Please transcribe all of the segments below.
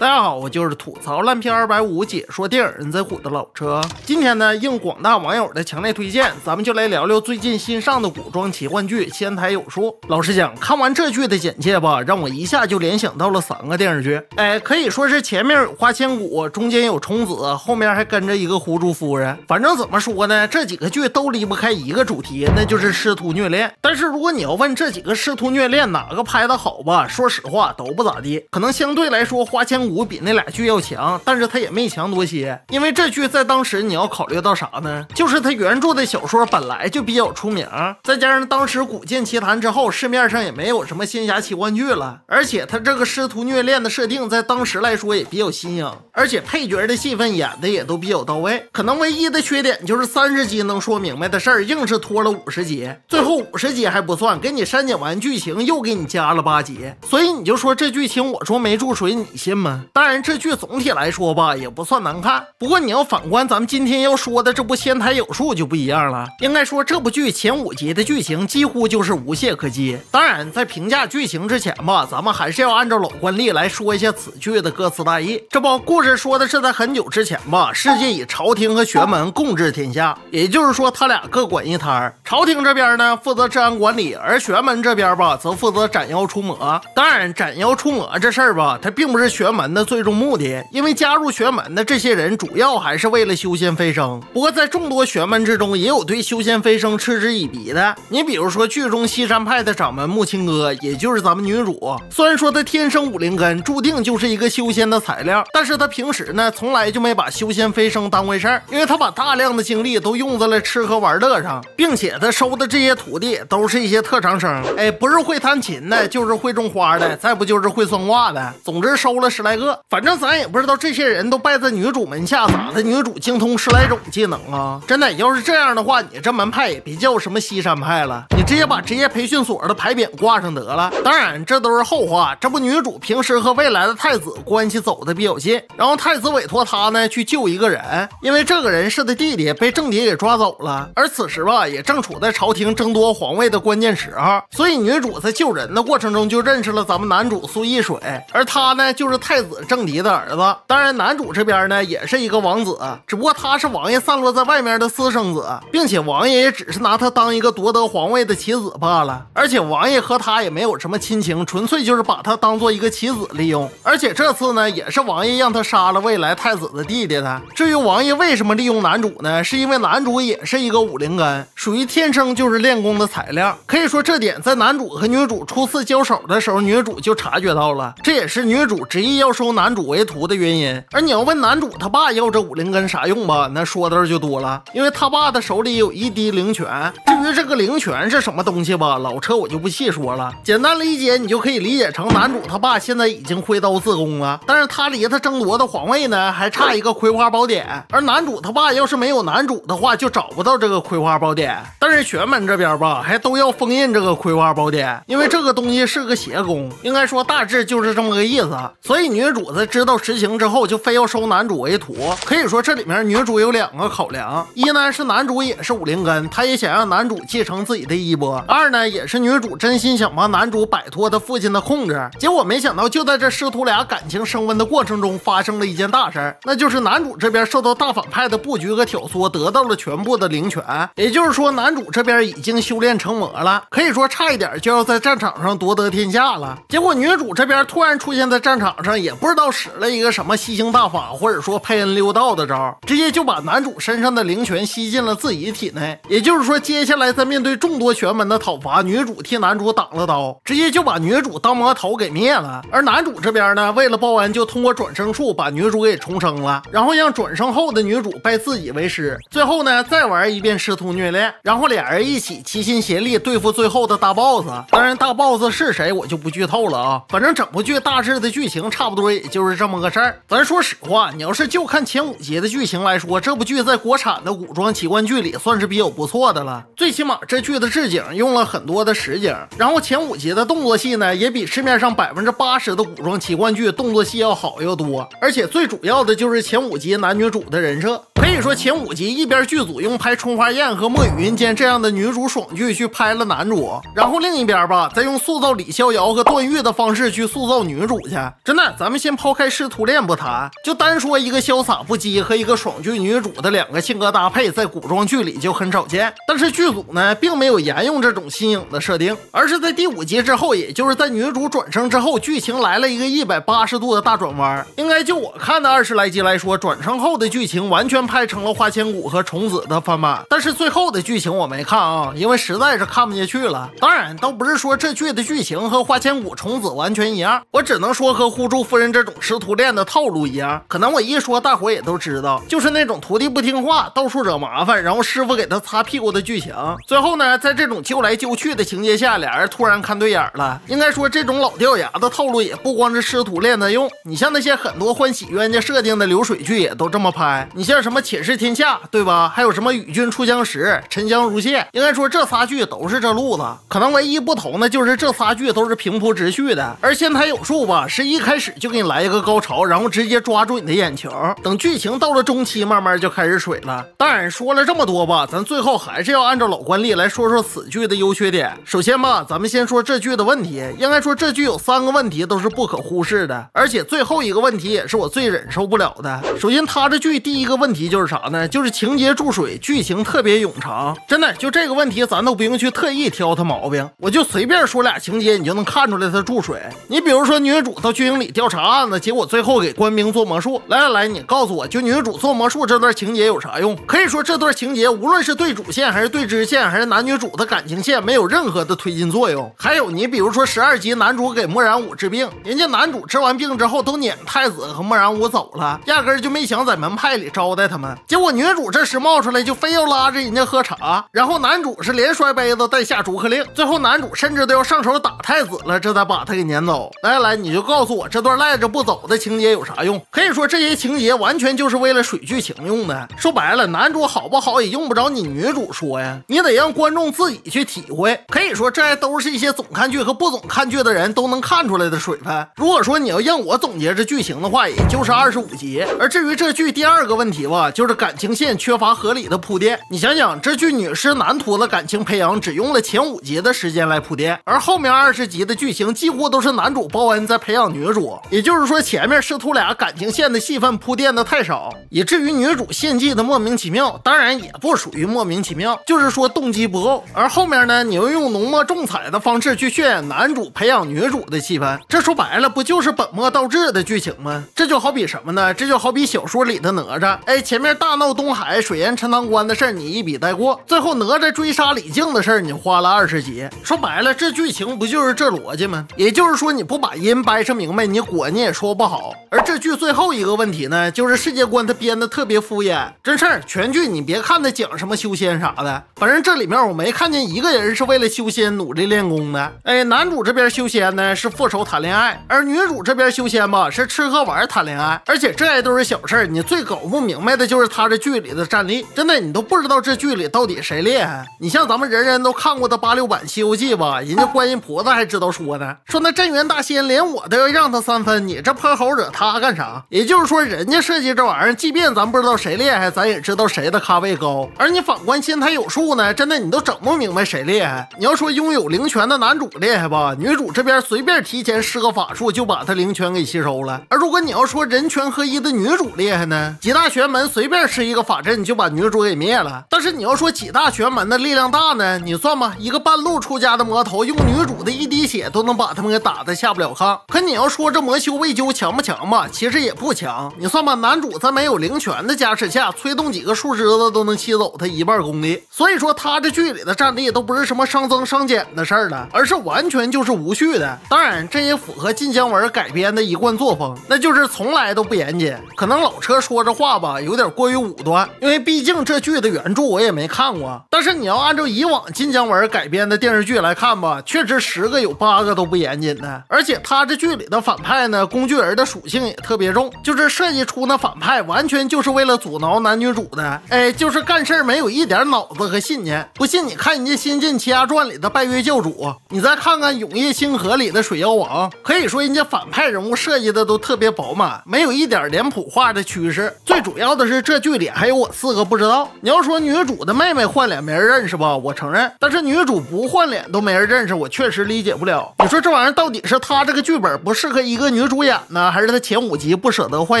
大家好，我就是吐槽烂片250解说电影人在唬的老车。今天呢，应广大网友的强烈推荐，咱们就来聊聊最近新上的古装奇幻剧《仙台有术》。老实讲，看完这剧的简介吧，让我一下就联想到了3个电视剧。可以说是前面有花千骨，中间有虫子，后面还跟着一个狐珠夫人。反正怎么说呢，这几个剧都离不开一个主题，那就是师徒虐恋。但是如果你要问这几个师徒虐恋哪个拍的好吧，说实话都不咋地。可能相对来说花千骨比那俩剧要强，但是它也没强多些。因为这剧在当时你要考虑到啥呢？就是它原著的小说本来就比较出名，再加上当时古剑奇谭之后，市面上也没有什么仙侠奇幻剧了，而且它这个师徒虐恋的设定在当时来说也比较新颖，而且配角的戏份演的也都比较到位。可能唯一的缺点就是30集能说明白的事儿，硬是拖了50集，最后50集还不算，给你删减完剧情又给你加了8集，所以你就说这剧情我说没注水，你信吗？当然这剧总体来说吧也不算难看，不过你要反观咱们今天要说的这部《仙台有术》就不一样了。应该说这部剧前5集的剧情几乎就是无懈可击。当然在评价剧情之前吧，咱们还是要按照老惯例来说一下此剧的歌词大意。这部故事说的是在很久之前吧，世界以朝廷和玄门共治天下，也就是说他俩各管一摊。朝廷这边呢负责治安管理，而玄门这边吧则负责斩妖除魔。当然斩妖除魔这事儿吧，它并不是玄门的最终目的，因为加入玄门的这些人主要还是为了修仙飞升。不过在众多玄门之中，也有对修仙飞升嗤之以鼻的。你比如说剧中西山派的掌门木青哥，也就是咱们女主，虽然说她天生武灵根，注定就是一个修仙的材料，但是她平时呢从来就没把修仙飞升当回事儿，因为她把大量的精力都用在了吃喝玩乐上，并且她收的这些徒弟都是一些特长生，不是会弹琴的，就是会种花的，再不就是会算卦的，总之收了10来个。反正咱也不知道这些人都拜在女主门下，咋的女主精通10来种技能啊？真的，要是这样的话，你这门派也别叫什么西山派了，你直接把职业培训所的牌匾挂上得了。当然这都是后话，这不女主平时和未来的太子关系走的比较近，然后太子委托她呢去救一个人，因为这个人是他弟弟被正敌给抓走了，而此时吧也正处在朝廷争夺皇位的关键时候，所以女主在救人的过程中就认识了咱们男主苏一水，而他呢就是太子正敌的儿子。当然男主这边呢也是一个王子，只不过他是王爷散落在外面的私生子，并且王爷也只是拿他当一个夺得皇位的棋子罢了，而且王爷和他也没有什么亲情，纯粹就是把他当做一个棋子利用。而且这次呢也是王爷让他杀了未来太子的弟弟的。至于王爷为什么利用男主呢，是因为男主也是一个武灵根，属于天生就是练功的材料。可以说这点在男主和女主初次交手的时候，女主就察觉到了，这也是女主执意要收男主为徒的原因。而你要问男主他爸要这武灵根啥用吧，那说的就多了，因为他爸的手里有一滴灵泉。至于这个灵泉是什么东西吧，老车我就不细说了，简单理解你就可以理解成男主他爸现在已经挥刀自宫了，但是他离他争夺的皇位呢还差一个葵花宝典，而男主他爸要是没有男主的话就找不到这个葵花宝典。但是玄门这边吧还都要封印这个葵花宝典，因为这个东西是个邪功，应该说大致就是这么个意思。所以女主在知道实情之后就非要收男主为徒。可以说这里面女主有2个考量，一呢是男主也是武灵根，她也想让男主继承自己的衣钵；二呢也是女主真心想帮男主摆脱他父亲的控制。结果没想到就在这师徒俩感情升温的过程中发生了一件大事，那就是男主这边受到大反派的布局和挑唆，得到了全部的灵泉，也就是说男主这边已经修炼成魔了，可以说差一点就要在战场上夺得天下了。结果女主这边突然出现在战场上，也不知道使了一个什么吸星大法或者说佩恩溜道的招，直接就把男主身上的灵泉吸进了自己体内。也就是说接下来在面对众多玄门的讨伐，女主替男主挡了刀，直接就把女主当魔头给灭了。而男主这边呢为了报恩就通过转生术把女主给重生了，然后让转生后的女主拜自己为师，最后呢再玩一遍师徒虐恋，然后俩人一起齐心协力对付最后的大 boss。 当然大 boss 是谁我就不剧透了啊，反正整部剧大致的剧情差不多也就是这么个事儿。咱说实话，你要是就看前5集的剧情来说，这部剧在国产的古装奇幻剧里算是比较不错的了，最起码这剧的置景用了很多的实景，然后前5集的动作戏呢也比市面上80%的古装奇幻剧动作戏要好要多，而且最主要的就是前5集男女主的人设，可以以说前5集一边剧组用拍《春花宴》和《墨雨云间》这样的女主爽剧去拍了男主，然后另一边吧，再用塑造李逍遥和段誉的方式去塑造女主去。真的，咱们先抛开师徒恋不谈，就单说一个潇洒不羁和一个爽剧女主的2个性格搭配，在古装剧里就很少见。但是剧组呢，并没有沿用这种新颖的设定，而是在第5集之后，也就是在女主转生之后，剧情来了一个180度的大转弯。应该就我看的20来集来说，转生后的剧情完全拍成了花千骨和虫子的翻版，但是最后的剧情我没看啊，因为实在是看不下去了。当然，倒不是说这剧的剧情和花千骨、虫子完全一样，我只能说和呼祝夫人这种师徒恋的套路一样。可能我一说，大伙也都知道，就是那种徒弟不听话，到处惹麻烦，然后师傅给他擦屁股的剧情。最后呢，在这种揪来揪去的情节下，俩人突然看对眼了。应该说，这种老掉牙的套路也不光是师徒恋在用，你像那些很多欢喜冤家设定的流水剧也都这么拍。你像什么《且试天下》，对吧？还有什么《与君出江时》、《沉香如屑》，应该说这仨剧都是这路子。可能唯一不同的就是这仨剧都是平铺直叙的，而仙台有树吧，是一开始就给你来一个高潮，然后直接抓住你的眼球，等剧情到了中期，慢慢就开始水了。当然说了这么多吧，咱最后还是要按照老惯例来说说此剧的优缺点。首先吧，咱们先说这剧的问题。应该说这剧有3个问题都是不可忽视的，而且最后一个问题也是我最忍受不了的。首先，他这剧第一个问题就是啥呢？就是情节注水，剧情特别冗长。真的，就这个问题，咱都不用去特意挑他毛病，我就随便说俩情节，你就能看出来他注水。你比如说，女主到军营里调查案子，结果最后给官兵做魔术。来，你告诉我，就女主做魔术这段情节有啥用？可以说这段情节无论是对主线还是对支线还是男女主的感情线，没有任何的推进作用。还有你比如说12集男主给莫然武治病，人家男主治完病之后都撵太子和莫然武走了，压根就没想在门派里招待他们。结果女主这时冒出来就非要拉着人家喝茶，然后男主是连摔杯子带下逐客令，最后男主甚至都要上手打太子了，这才把他给撵走。来，你就告诉我这段赖着不走的情节有啥用？可以说这些情节完全就是为了水剧情用的。说白了，男主好不好也用不着你女主说呀，你得让观众自己去体会。可以说这都是一些总看剧和不总看剧的人都能看出来的水分。如果说你要让我总结这剧情的话，也就是25集。而至于这剧第2个问题吧，就是感情线缺乏合理的铺垫。你想想，这剧女师男徒的感情培养只用了前5集的时间来铺垫，而后面20集的剧情几乎都是男主报恩在培养女主。也就是说，前面师徒俩感情线的戏份铺垫的太少，以至于女主献祭的莫名其妙，当然也不属于莫名其妙，就是说动机不够。而后面呢，你又用浓墨重彩的方式去渲染男主培养女主的戏份，这说白了不就是本末倒置的剧情吗？这就好比什么呢？这就好比小说里的哪吒，前面大闹东海水淹陈塘关的事儿你一笔带过，最后哪吒追杀李靖的事儿你花了20集。说白了，这剧情不就是这逻辑吗？也就是说，你不把音掰扯明白，你果你也说不好。而这剧最后一个问题呢，就是世界观它编的特别敷衍。真事儿，全剧你别看他讲什么修仙啥的，反正这里面我没看见一个人是为了修仙努力练功的。男主这边修仙呢是复仇谈恋爱，而女主这边修仙吧是吃喝玩谈恋爱。而且这还都是小事儿，你最搞不明白的就是他这剧里的战力，真的你都不知道这剧里到底谁厉害。你像咱们人人都看过的86版西游记吧，人家观音菩萨还知道说呢，说那镇元大仙连我都要让他3分，你这泼猴惹他干啥？也就是说，人家设计这玩意儿，即便咱不知道谁厉害，咱也知道谁的咖位高。而你反观仙台有树呢，真的你都整不明白谁厉害。你要说拥有灵泉的男主厉害吧，女主这边随便提前施个法术就把他灵泉给吸收了。而如果你要说人权合一的女主厉害呢，几大玄门随便施一个法阵就把女主给灭了。但是你要说几大玄门的力量大呢，你算吧，一个半路出家的魔头用女主的一滴血都能把他们给打得下不了炕。可你要说这魔修未究强不强吧，其实也不强。你算吧，男主在没有灵泉的加持下，催动几个树枝子都能吸走他一半功力。所以说他这剧里的战力都不是什么伤增伤减的事儿了，而是完全就是无序的。当然这也符合晋江文改编的一贯作风，那就是从来都不严谨。可能老车说这话吧有点过于武断，因为毕竟这剧的原著我也没看过。但是你要按照以往晋江文改编的电视剧来看吧，确实10个有8个都不严谨的。而且他这剧里的反派呢，工具人的属性也特别重，就是设计出那反派完全就是为了阻挠男女主的，就是干事没有一点脑子和信念。不信你看人家《仙剑奇侠传》里的拜月教主，你再看看《永夜星河》里的水妖王，可以说人家反派人物设计的都特别饱满，没有一点脸谱化的趋势。最主要的是这剧里还有我4个不知道。你要说女主的妹妹换脸没人认识吧，我承认，但是女主不换脸都没人认识，我确实理解不了。你说这玩意儿到底是他这个剧本不适合一个女主演呢，还是他前5集不舍得换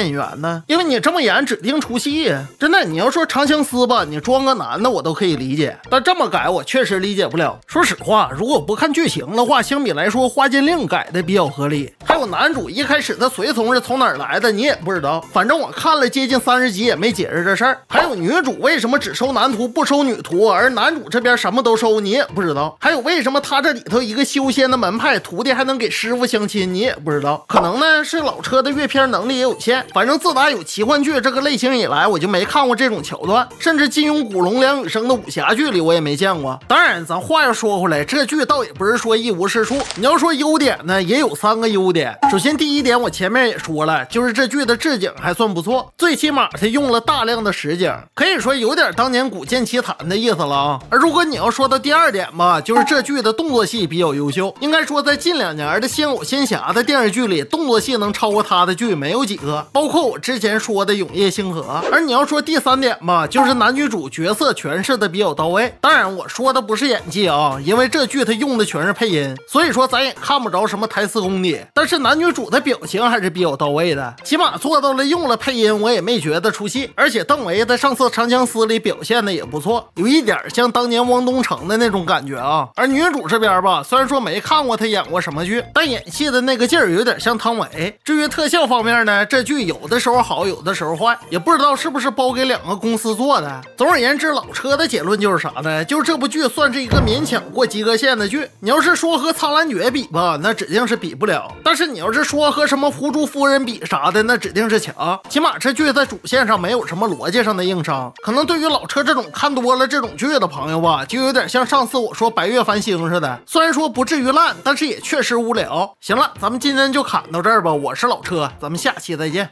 演员呢？因为你这么演指定出戏呀。真的，你要说长相思吧，你装个男的我都可以理解，但这么改我确实理解不了。说实话，如果不看剧情的话，相比来说花禁令改的比较合理。还有男主一开始的随从是从哪儿来的你也不知道，反正我看了接近30集也没解释这事儿。还有女主为什么只收男徒不收女徒，而男主这边什么都收你也不知道。还有为什么他这里头一个修仙的门派徒弟还能给师傅相亲你也不知道。可能呢是老车的阅片能力也有限，反正自打有奇幻剧这个类型以来，我就没看过这种桥段，甚至金庸、古龙、梁羽生的武侠剧里我也没见过。当然咱话要说回来，这剧倒也不是说一无是处，你要说优点呢，也有3个优点。首先第一点我前面也说了，就是这剧的置景还算不错，最起码它用了大量的实景，可以说有点当年古剑奇谭的意思了啊。而如果你要说到第2点吧，就是这剧的动作戏比较优秀，应该说在近2年的仙偶仙侠的电视剧里，动作戏能超过他的剧没有几个，包括我之前说的永夜星河。而你要说第3点吧，就是男女主角色诠释的比较到位。当然我说的不是演技啊，因为这剧它用的全是配音，所以说咱也看不着什么台词功底，但是男女主的表情还是比较到位的，起码做到了用了配音我也没觉得出戏。而且邓为在上次长相思里表现的也不错，有一点像当年汪东城的那种感觉啊。而女主这边吧，虽然说没看过她演过什么剧，但演戏的那个劲儿有点像汤唯。至于特效方面呢，这剧有的时候好，有的时候坏，也不知道是不是包给2个公司做的。总而言之，老车的结论就是啥呢？就是这部剧算是一个勉强过及格线的剧。你要是说和苍兰诀比吧，那指定是比不了，但是你要是说和什么狐珠夫人比啥的，那指定是强。起码这剧在主线上没有什么逻辑上的硬伤，可能对于老车这种看多了这种剧的朋友吧，就有点像上次我说白月繁星似的，虽然说不至于烂，但是也确实无聊。行了，咱们今天就侃到这儿吧，我是老车，咱们下期再见。